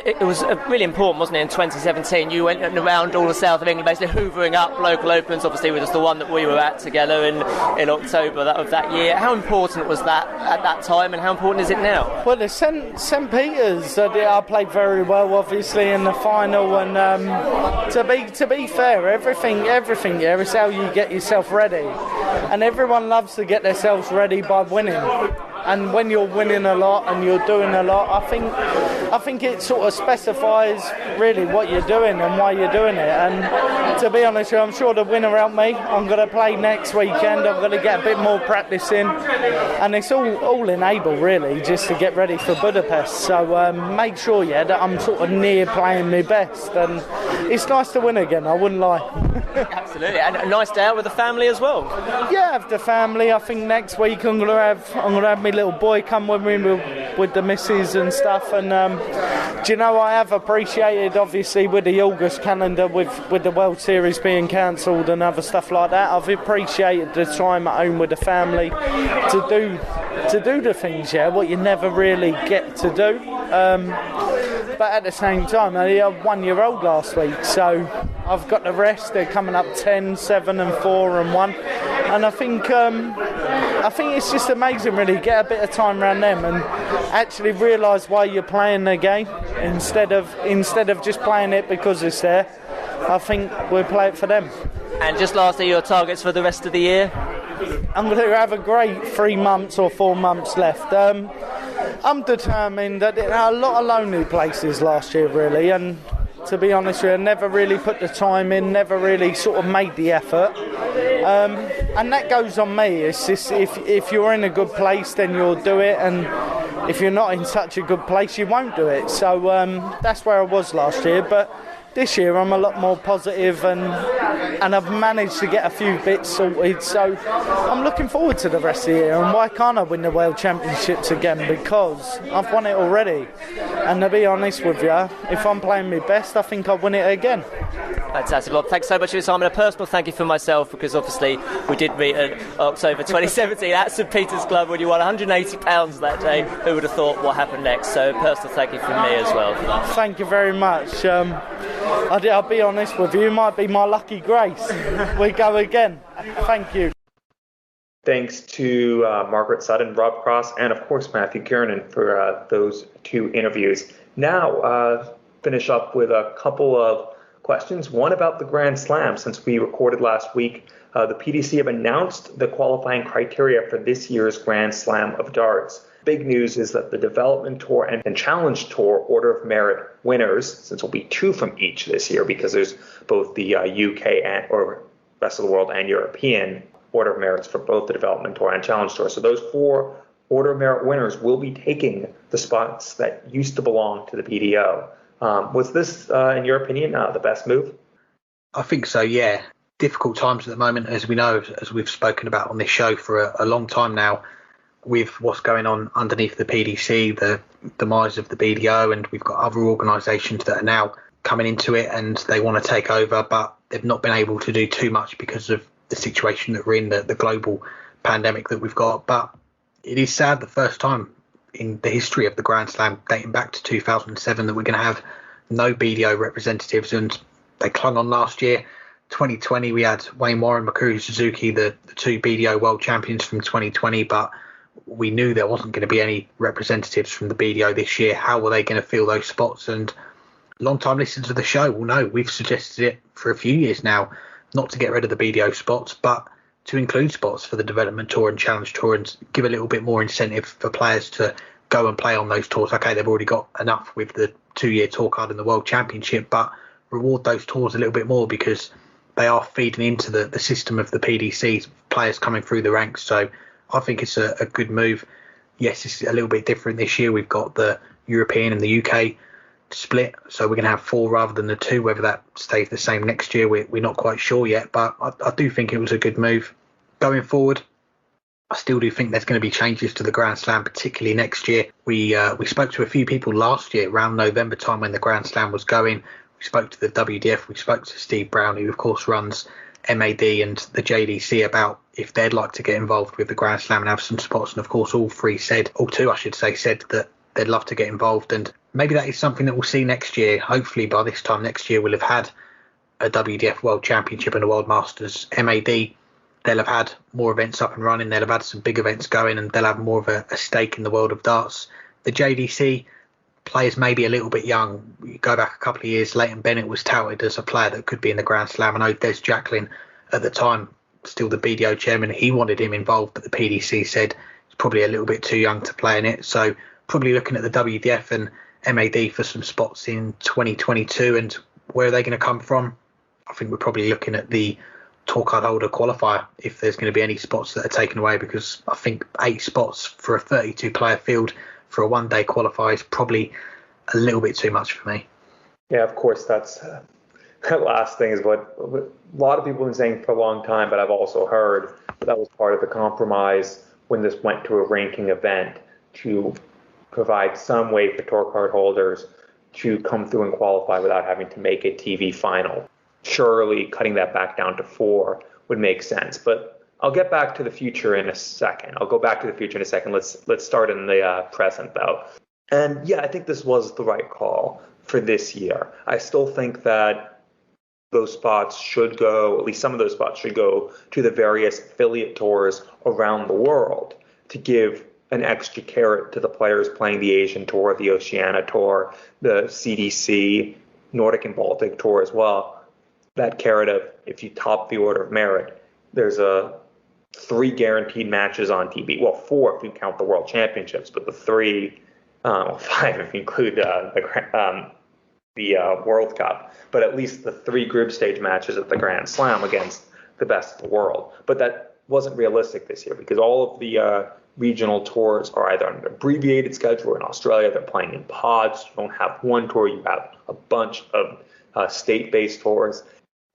It was really important, wasn't it, in 2017? You went around all the south of England basically hoovering up local opens. Obviously it was the one that we were at together in October of that year. How important was that at that time, and how important is it now? Well, the St Peter's, I played very well obviously in the final, and to be fair, everything yeah, is how you get yourself ready, and everyone loves to get themselves ready by winning. And when you're winning a lot and you're doing a lot, I think it sort of specifies really what you're doing and why you're doing it. And to be honest with you, I'm sure the winner helped me. I'm going to play next weekend. I'm going to get a bit more practice in, and it's all enabled really just to get ready for Budapest. So make sure that I'm sort of near playing my best, and it's nice to win again. I wouldn't lie. Absolutely, and a nice day out with the family as well. Yeah, I have the family. I think next week I'm gonna have my little boy come with me with the missus and stuff. And do you know, I have appreciated obviously with the August calendar with the World Series being cancelled and other stuff like that. I've appreciated the time at home with the family to do the things what you never really get to do. But at the same time, I had a 1-year-old last week, so I've got the rest. They're coming up 10, 7 and 4 and 1, and I think it's just amazing really, get a bit of time around them and actually realise why you're playing the game instead of just playing it because it's there. I think we'll play it for them. And just lastly, your targets for the rest of the year? I'm going to have a great 3 months or 4 months left. I'm determined that there are a lot of lonely places last year really, and to be honest with you, I never really put the time in, never really sort of made the effort, and that goes on me. It's just if you're in a good place then you'll do it, and if you're not in such a good place you won't do it. So that's where I was last year, but this year I'm a lot more positive, and I've managed to get a few bits sorted, so I'm looking forward to the rest of the year. And why can't I win the World Championships again? Because I've won it already, and to be honest with you, if I'm playing my best, I think I'll win it again. Fantastic, Bob. Thanks so much for your time, and a personal thank you for myself, because obviously we did meet in October 2017 at St Peter's Club when you won £180 that day. Who would have thought what happened next? So a personal thank you from me as well. Thank you very much. I'll be honest with you, it might be my lucky grace. We go again. Thank you. Thanks to Margaret Sutton, Rob Cross, and of course Matthew Kiernan for those 2 interviews. Now, finish up with a couple of questions. One about the Grand Slam. Since we recorded last week, the PDC have announced the qualifying criteria for this year's Grand Slam of Darts. Big news is that the Development Tour and Challenge Tour Order of Merit winners, since it'll be 2 from each this year because there's both the UK or rest of the world and European Order of Merits for both the Development Tour and Challenge Tour. So those 4 Order of Merit winners will be taking the spots that used to belong to the PDO. Was this, in your opinion, the best move? I think so, yeah. Difficult times at the moment, as we know, as we've spoken about on this show for a long time now, with what's going on underneath the PDC, the demise of the BDO, and we've got other organisations that are now coming into it and they want to take over, but they've not been able to do too much because of the situation that we're in, the global pandemic that we've got. But it is sad, the first time in the history of the Grand Slam, dating back to 2007, that we're going to have no BDO representatives, and they clung on last year. 2020, we had Wayne Warren, Mikuru Suzuki, the two BDO world champions from 2020, but we knew there wasn't going to be any representatives from the BDO this year. How were they going to fill those spots? And long-time listeners of the show will know we've suggested it for a few years now, not to get rid of the BDO spots, but to include spots for the Development Tour and Challenge Tour and give a little bit more incentive for players to go and play on those tours. Okay, they've already got enough with the 2-year tour card in the World Championship, but reward those tours a little bit more because they are feeding into the system of the PDCs, players coming through the ranks. So I think it's a good move. Yes, it's a little bit different this year. We've got the European and the UK split, so we're going to have 4 rather than the 2. Whether that stays the same next year, we're not quite sure yet, but I do think it was a good move. Going forward, I still do think there's going to be changes to the Grand Slam, particularly next year. We spoke to a few people last year around November time when the Grand Slam was going. We spoke to the WDF, we spoke to Steve Brown, who of course runs MAD and the JDC, about if they'd like to get involved with the Grand Slam and have some spots, and of course all 2 said that they'd love to get involved, and maybe that is something that we'll see next year. Hopefully by this time next year we'll have had a WDF World Championship and a World Masters. MAD, they'll have had more events up and running, they'll have had some big events going, and they'll have more of a stake in the world of darts. The JDC players may be a little bit young. You go back a couple of years, Leighton Bennett was touted as a player that could be in the Grand Slam. I know Des Jacklin at the time, still the BDO chairman, he wanted him involved, but the PDC said he's probably a little bit too young to play in it. So probably looking at the WDF and MAD for some spots in 2022. And where are they going to come from? I think we're probably looking at the tour card holder qualifier if there's going to be any spots that are taken away, because I think 8 spots for a 32 player field for a 1-day qualifier is probably a little bit too much for me. Yeah, of course, that's that last thing is what a lot of people have been saying for a long time, but I've also heard that was part of the compromise when this went to a ranking event, to provide some way for tour card holders to come through and qualify without having to make a TV final. Surely cutting that back down to 4 would make sense, but I'll get back to the future in a second. Let's start in the present, though. And yeah, I think this was the right call for this year. I still think that those spots should go, at least some of those spots should go to the various affiliate tours around the world to give an extra carrot to the players playing the Asian Tour, the Oceania Tour, the CDC, Nordic and Baltic Tour as well. That carrot of, if you top the order of merit, there's 3 guaranteed matches on TV. Well, 4 if you count the World Championships, but the 3, 5 if you include the World Cup. But at least the 3 group stage matches at the Grand Slam against the best of the world. But that wasn't realistic this year because all of the regional tours are either on an abbreviated schedule. In Australia, they're playing in pods. You don't have one tour, you have a bunch of state-based tours.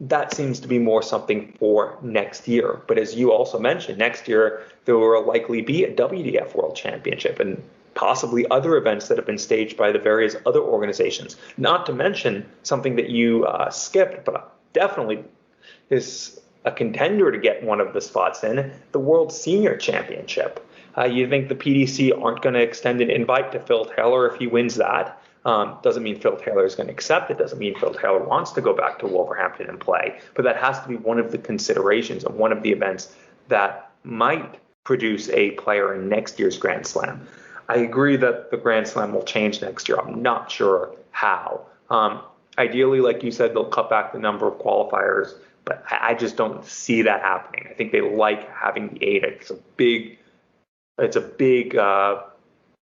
That seems to be more something for next year. But as you also mentioned, next year there will likely be a WDF World Championship and possibly other events that have been staged by the various other organizations. Not to mention something that you skipped, but definitely is a contender to get one of the spots in, the World Senior Championship. You think the PDC aren't going to extend an invite to Phil Taylor if he wins that? Doesn't mean Phil Taylor is going to accept it. Doesn't mean Phil Taylor wants to go back to Wolverhampton and play. But that has to be one of the considerations of one of the events that might produce a player in next year's Grand Slam. I agree that the Grand Slam will change next year. I'm not sure how. Ideally, like you said, they'll cut back the number of qualifiers, but I just don't see that happening. I think they like having the 8. It's a big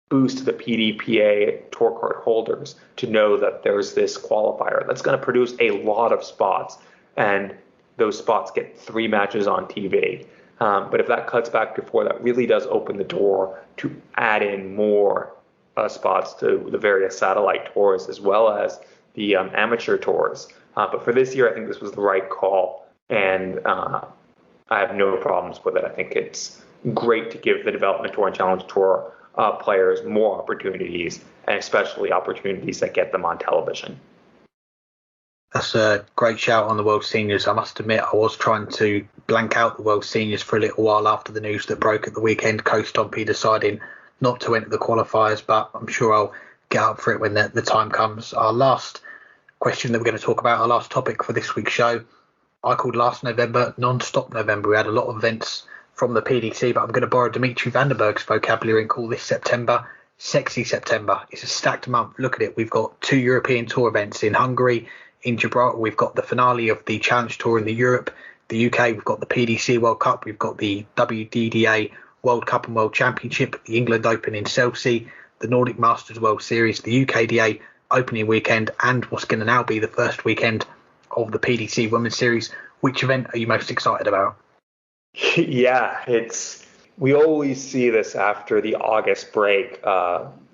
boost to the PDPA tour card holders to know that there's this qualifier that's going to produce a lot of spots, and those spots get 3 matches on TV. But if that cuts back to 4, that really does open the door to add in more spots to the various satellite tours as well as the amateur tours. But for this year, I think this was the right call, and I have no problems with it. I think it's great to give the Development Tour and Challenge Tour players more opportunities, and especially opportunities that get them on television. That's a great shout on the World Seniors. I must admit, I was trying to blank out the World Seniors for a little while after the news that broke at the weekend, Coach Stompy deciding not to enter the qualifiers, but I'm sure I'll get up for it when the time comes. Our last question that we're going to talk about, our last topic for this week's show. I called last November non-stop November. We had a lot of events from the PDC, but I'm going to borrow Dimitri Vandenberg's vocabulary and call this September Sexy September. It's a stacked month. Look at it. We've got 2 European Tour events in Hungary, in Gibraltar. We've got the finale of the Challenge Tour in the Europe, the UK. We've got the PDC World Cup. We've got the WDDA World Cup and World Championship, the England Open in Chelsea, the Nordic Masters World Series, the UKDA opening weekend, and what's going to now be the first weekend of the PDC Women's Series. Which event are you most excited about? Yeah, we always see this after the August break.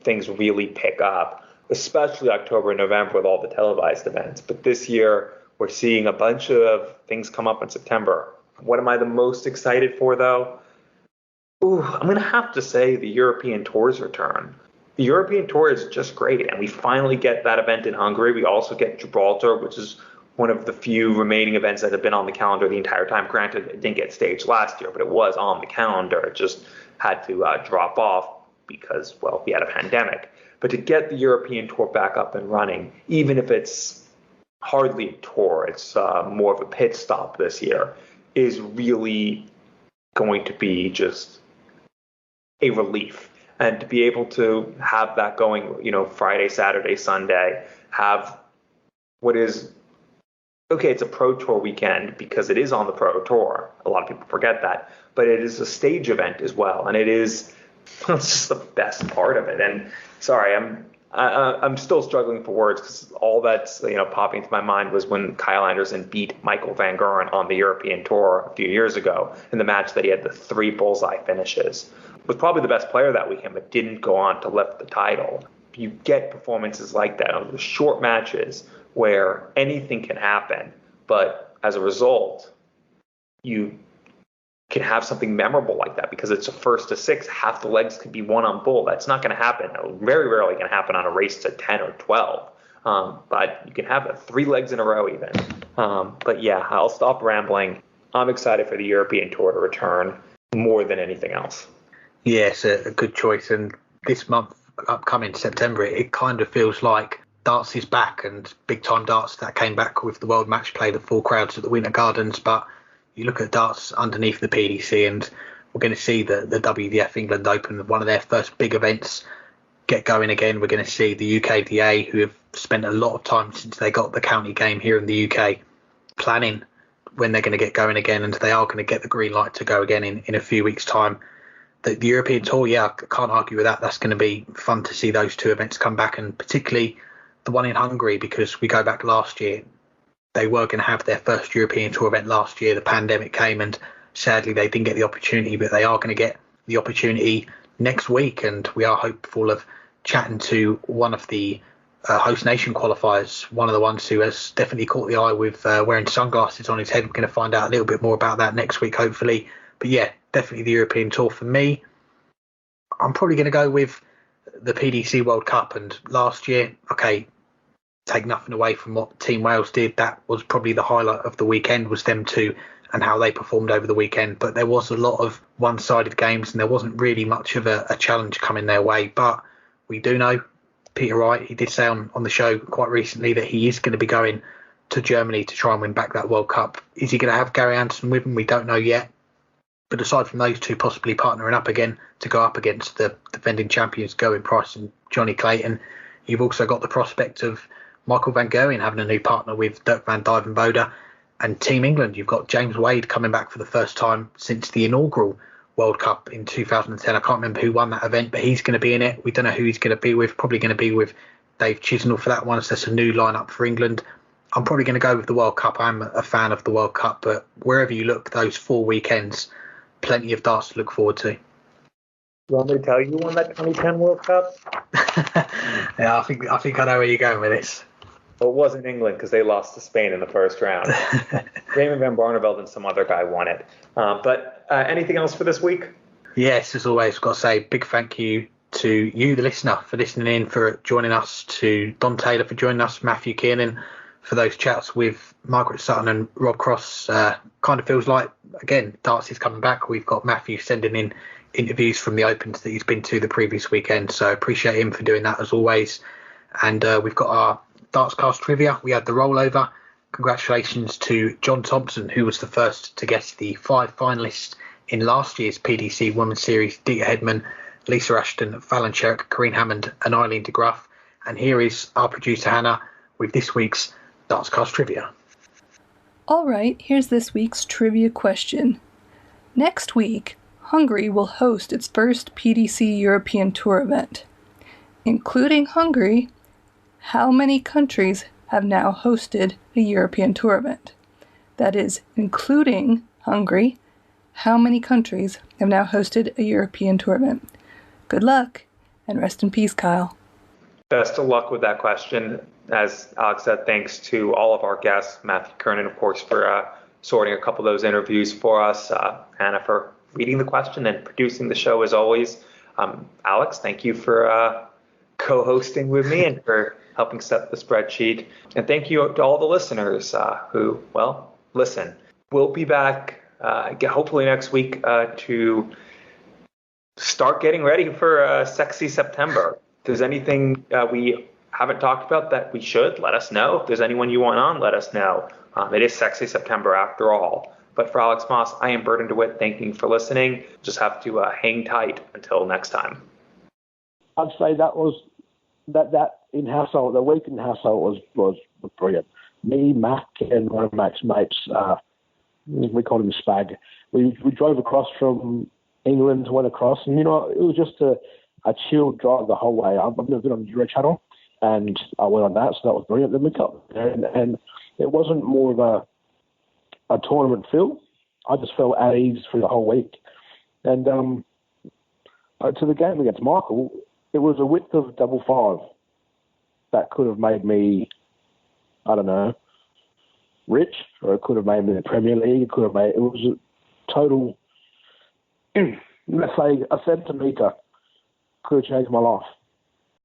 Things really pick up, especially October and November with all the televised events. But this year, we're seeing a bunch of things come up in September. What am I the most excited for, though? I'm going to have to say the European Tour's return. The European Tour is just great, and we finally get that event in Hungary. We also get Gibraltar, which is one of the few remaining events that have been on the calendar the entire time. Granted, it didn't get staged last year, but it was on the calendar. It just had to drop off because, well, we had a pandemic. But to get the European Tour back up and running, even if it's hardly a tour, it's more of a pit stop this year, is really going to be just a relief. And to be able to have that going, Friday, Saturday, Sunday, have what is, okay, it's a Pro Tour weekend because it is on the Pro Tour. A lot of people forget that. But it is a stage event as well. And it's just the best part of it. And sorry, I'm still struggling for words because all that's popping into my mind was when Kyle Anderson beat Michael Van Gerwen on the European Tour a few years ago in the match that he had the 3 bullseye finishes. Was probably the best player that weekend, but didn't go on to lift the title. You get performances like that on the short matches where anything can happen, but as a result, you can have something memorable like that because it's a first to 6. Half the legs could be won on bull. That's not going to happen. Very rarely going to happen on a race to 10 or 12. But you can have 3 legs in a row even. But yeah, I'll stop rambling. I'm excited for the European Tour to return more than anything else. Yes, a good choice. And this month, upcoming September, it kind of feels like darts is back, and big time darts that came back with the World Match Play, the full crowds at the Winter Gardens. But you look at darts underneath the PDC, and we're going to see the WDF England Open, one of their first big events, get going again. We're going to see the UKDA, who have spent a lot of time since they got the county game here in the UK, planning when they're going to get going again, and they are going to get the green light to go again in a few weeks' time. The European Tour, yeah, I can't argue with that. That's going to be fun to see those 2 events come back, and particularly the one in Hungary, because we go back last year, they were going to have their first European Tour event last year. The pandemic came, and sadly they didn't get the opportunity, but they are going to get the opportunity next week, and we are hopeful of chatting to one of the host nation qualifiers, one of the ones who has definitely caught the eye with wearing sunglasses on his head. We're going to find out a little bit more about that next week, hopefully. But yeah, definitely the European Tour for me. I'm probably going to go with the PDC World Cup. And last year, okay, take nothing away from what Team Wales did. That was probably the highlight of the weekend, was them 2 and how they performed over the weekend. But there was a lot of one-sided games, and there wasn't really much of a challenge coming their way. But we do know Peter Wright, he did say on the show quite recently that he is going to be going to Germany to try and win back that World Cup. Is he going to have Gary Anderson with him? We don't know yet. But aside from those 2 possibly partnering up again to go up against the defending champions, Gerwyn Price and Johnny Clayton, you've also got the prospect of Michael Van Gerwen having a new partner with Dirk van Dijvenbode. And Team England, you've got James Wade coming back for the first time since the inaugural World Cup in 2010. I can't remember who won that event, but he's going to be in it. We don't know who he's going to be with. Probably going to be with Dave Chisnell for that one. So that's a new lineup for England. I'm probably going to go with the World Cup. I'm a fan of the World Cup, but wherever you look, those 4 weekends, plenty of darts to look forward to. You want me to tell you who won that 2010 World Cup? Yeah, I think I know where you're going with this. Well, it wasn't England because they lost to Spain in the first round. Raymond van Barneveld and some other guy won it. But anything else for this week? Yes, as always, got to say big thank you to you, the listener, for listening in, for joining us, to Don Taylor for joining us, Matthew Kiernan for those chats with Margaret Sutton and Rob Cross. Kind of feels like, again, darts is coming back. We've got Matthew sending in interviews from the Opens that he's been to the previous weekend, so appreciate him for doing that as always. And we've got our Dartscast trivia. We had the rollover. Congratulations to John Thompson, who was the first to guess the 5 finalists in last year's PDC Women's Series: Dita Hedman, Lisa Ashton, Fallon Sherrick, Corinne Hammond and Eileen de Graaf. And here is our producer Hannah with this week's Dartscast trivia. All right, here's this week's trivia question. Next week, Hungary will host its first PDC European Tour event. Including Hungary, how many countries have now hosted a European Tour event? That is, including Hungary, how many countries have now hosted a European Tour event? Good luck, and rest in peace, Kyle. Best of luck with that question. As Alex said, thanks to all of our guests, Matthew Kiernan, of course, for sorting a couple of those interviews for us, Anna for reading the question and producing the show as always. Alex, thank you for co-hosting with me and for helping set the spreadsheet. And thank you to all the listeners who, well, listen. We'll be back hopefully next week to start getting ready for Sexy September. If there's anything we haven't talked about that we should, let us know. If there's anyone you want on, let us know. It is Sexy September after all. But for Alex Moss, I am Burton DeWitt. Thank you for listening. Just have to hang tight until next time. I'd say that in household, the week in household was brilliant. Me, Mac, and one of Mac's mates, we called him Spag. We drove across from England, went across, and it was just a chilled drive the whole way. I've never been on the Euro Channel, and I went on that, so that was brilliant. Then we got there, and it wasn't more of a tournament feel. I just felt at ease for the whole week. And to the game against Michael, it was a width of 5 that could have made me, I don't know, rich, or it could have made me the Premier League. It was a total, let's say, a centimetre could have changed my life.